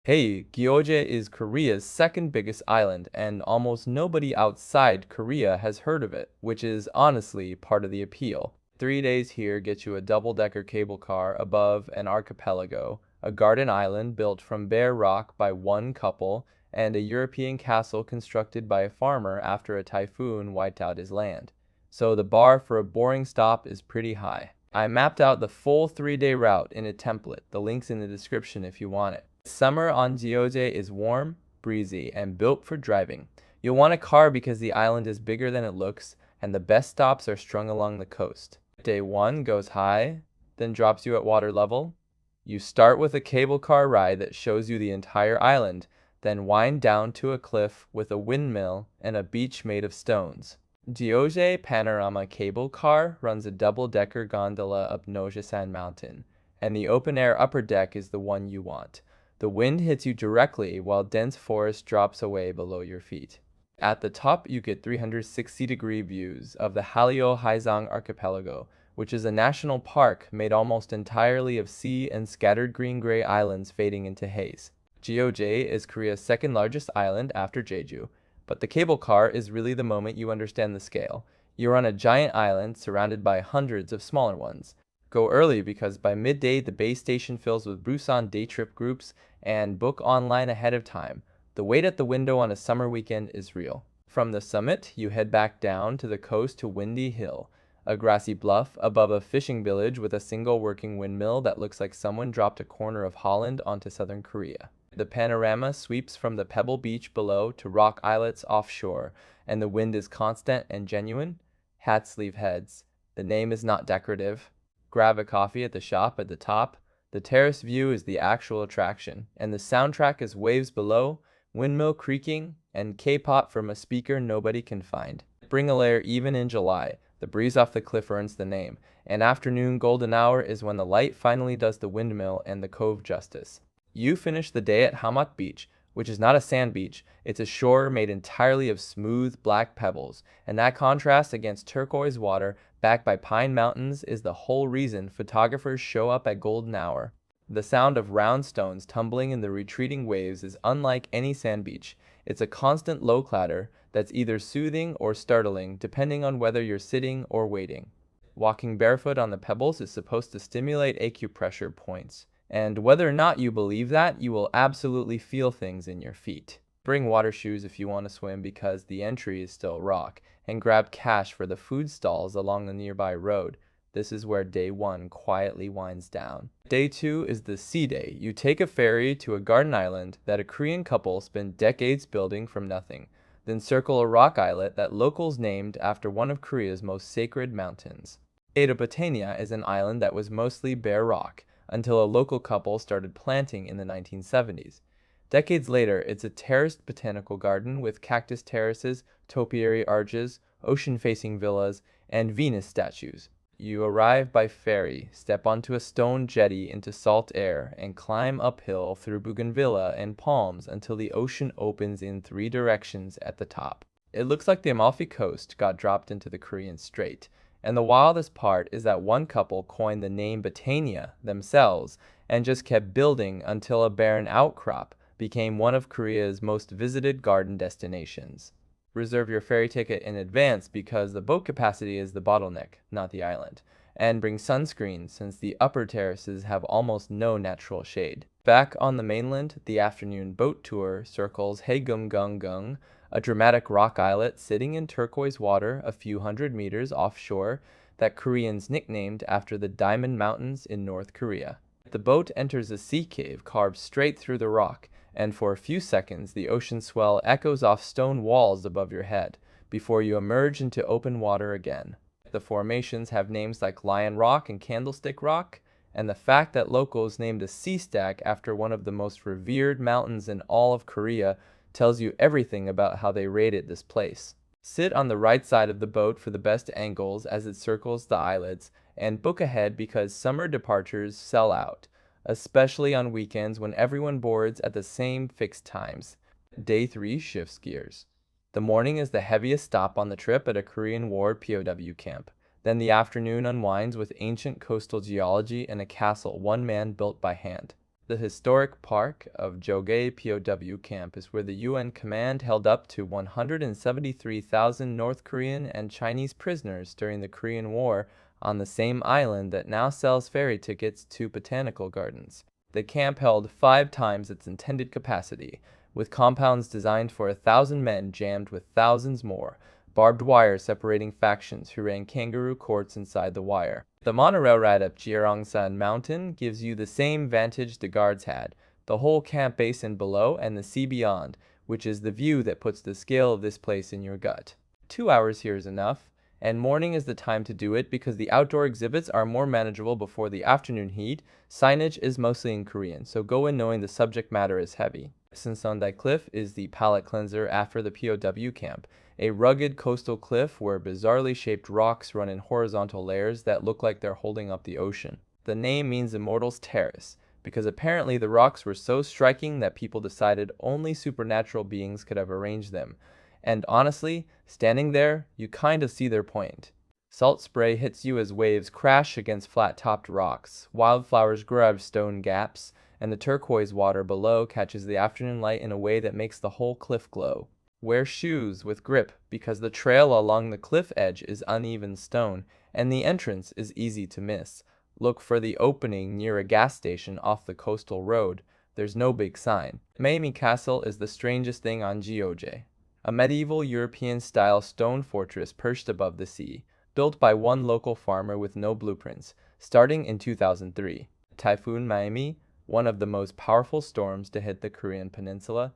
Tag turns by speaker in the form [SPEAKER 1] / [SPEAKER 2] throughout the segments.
[SPEAKER 1] Hey, Geoje is Korea's second biggest island, and almost nobody outside Korea has heard of it, which is honestly part of the appeal. 3 days here get you a double-decker cable car above an archipelago, a garden island built from bare rock by one couple, and a European castle constructed by a farmer after a typhoon wiped out his land. So the bar for a boring stop is pretty high. I mapped out the full 3-day route in a template. The link's in the description if you want it. Summer on Geoje is warm, breezy, and built for driving. You'll want a car because the island is bigger than it looks, and the best stops are strung along the coast. Day 1 goes high, then drops you at water level. You start with a cable car ride that shows you the entire island, then wind down to a cliff with a windmill and a beach made of stones. Geoje Panorama Cable Car runs a double-decker gondola up Nojisan Mountain, and the open-air upper deck is the one you want. The wind hits you directly while dense forest drops away below your feet. At the top, you get 360-degree views of the Hallyeohaesang Archipelago, which is a national park made almost entirely of sea and scattered green-gray islands fading into haze. Geoje is Korea's second largest island after Jeju, but the cable car is really the moment you understand the scale. You're on a giant island surrounded by hundreds of smaller ones. Go early because by midday the base station fills with Busan day trip groups, and book online ahead of time. The wait at the window on a summer weekend is real. From the summit, you head back down to the coast to Windy Hill, a grassy bluff above a fishing village with a single working windmill that looks like someone dropped a corner of Holland onto southern Korea. The panorama sweeps from the pebble beach below to rock islets offshore, and the wind is constant and genuine. Hats leave heads. The name is not decorative. Grab a coffee at the shop at the top. The terrace view is the actual attraction, and the soundtrack is waves below, windmill creaking, and K-pop from a speaker nobody can find. Bring a layer even in July. The breeze off the cliff earns the name, and afternoon golden hour is when the light finally does the windmill and the cove justice. You finish the day at Hamot Beach, which is not a sand beach. It's a shore made entirely of smooth black pebbles, and that contrast against turquoise water backed by pine mountains is the whole reason photographers show up at golden hour. The sound of round stones tumbling in the retreating waves is unlike any sand beach. It's a constant low clatter that's either soothing or startling depending on whether you're sitting or waiting. Walking barefoot on the pebbles is supposed to stimulate acupressure points. And whether or not you believe that, you will absolutely feel things in your feet. Bring water shoes if you want to swim because the entry is still rock, and grab cash for the food stalls along the nearby road. This is where day 1 quietly winds down. Day 2 is the sea day. You take a ferry to a garden island that a Korean couple spent decades building from nothing, then circle a rock islet that locals named after one of Korea's most sacred mountains. OEDO Botania is an island that was mostly bare rock, until a local couple started planting in the 1970s. Decades later, it's a terraced botanical garden with cactus terraces, topiary arches, ocean-facing villas, and Venus statues. You arrive by ferry, step onto a stone jetty into salt air, and climb uphill through bougainvillea and palms until the ocean opens in 3 directions at the top. It looks like the Amalfi Coast got dropped into the Korean Strait. And the wildest part is that one couple coined the name Botania themselves and just kept building until a barren outcrop became one of Korea's most visited garden destinations. Reserve your ferry ticket in advance because the boat capacity is the bottleneck, not the island. And bring sunscreen since the upper terraces have almost no natural shade. Back on the mainland, the afternoon boat tour circles Haegeumgang, a dramatic rock islet sitting in turquoise water a few hundred meters offshore that Koreans nicknamed after the Diamond Mountains in North Korea. The boat enters a sea cave carved straight through the rock, and for a few seconds the ocean swell echoes off stone walls above your head before you emerge into open water again. The formations have names like Lion Rock and Candlestick Rock, and the fact that locals named a sea stack after one of the most revered mountains in all of Korea tells you everything about how they rated this place. Sit on the right side of the boat for the best angles as it circles the islets, and book ahead because summer departures sell out, especially on weekends when everyone boards at the same fixed times. Day 3 shifts gears. The morning is the heaviest stop on the trip at a Korean War POW camp. Then the afternoon unwinds with ancient coastal geology and a castle one man built by hand. The historic park of Geoje POW camp is where the UN command held up to 173,000 North Korean and Chinese prisoners during the Korean War on the same island that now sells ferry tickets to botanical gardens. The camp held 5 times its intended capacity, with compounds designed for 1,000 men jammed with thousands more, barbed wire separating factions who ran kangaroo courts inside the wire. The monorail ride up Hallyeohaesang Mountain gives you the same vantage the guards had, the whole camp basin below and the sea beyond, which is the view that puts the scale of this place in your gut. 2 hours here is enough, and morning is the time to do it because the outdoor exhibits are more manageable before the afternoon heat. Signage is mostly in Korean, so go in knowing the subject matter is heavy. Sinseondae Cliff is the palate cleanser after the POW camp, a rugged coastal cliff where bizarrely shaped rocks run in horizontal layers that look like they're holding up the ocean. The name means immortal's terrace, because apparently the rocks were so striking that people decided only supernatural beings could have arranged them. And honestly, standing there, you kind of see their point. Salt spray hits you as waves crash against flat-topped rocks, wildflowers grow out of stone gaps, and the turquoise water below catches the afternoon light in a way that makes the whole cliff glow. Wear shoes with grip because the trail along the cliff edge is uneven stone, and the entrance is easy to miss. Look for the opening near a gas station off the coastal road. There's no big sign. Maemi Castle is the strangest thing on Geoje, a medieval European-style stone fortress perched above the sea, built by one local farmer with no blueprints, starting in 2003. Typhoon Maemi, one of the most powerful storms to hit the Korean peninsula,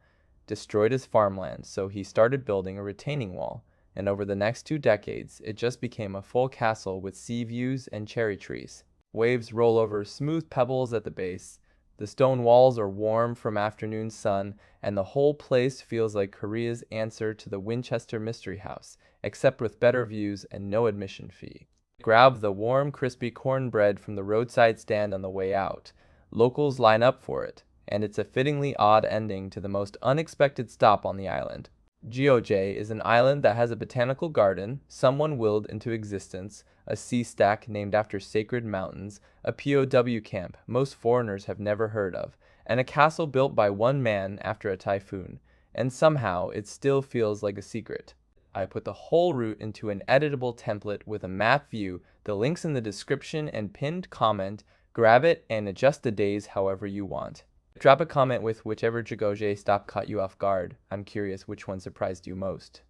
[SPEAKER 1] destroyed his farmland, so he started building a retaining wall, and over the next 2 decades, it just became a full castle with sea views and cherry trees. Waves roll over smooth pebbles at the base, the stone walls are warm from afternoon sun, and the whole place feels like Korea's answer to the Winchester Mystery House, except with better views and no admission fee. Grab the warm, crispy cornbread from the roadside stand on the way out. Locals line up for it, and it's a fittingly odd ending to the most unexpected stop on the island. Geoje is an island that has a botanical garden someone willed into existence, a sea stack named after sacred mountains, a POW camp most foreigners have never heard of, and a castle built by one man after a typhoon, and somehow it still feels like a secret. I put the whole route into an editable template with a map view, the links in the description and pinned comment. Grab it and adjust the days however you want. Drop a comment with whichever Geoje stop caught you off guard. I'm curious which one surprised you most.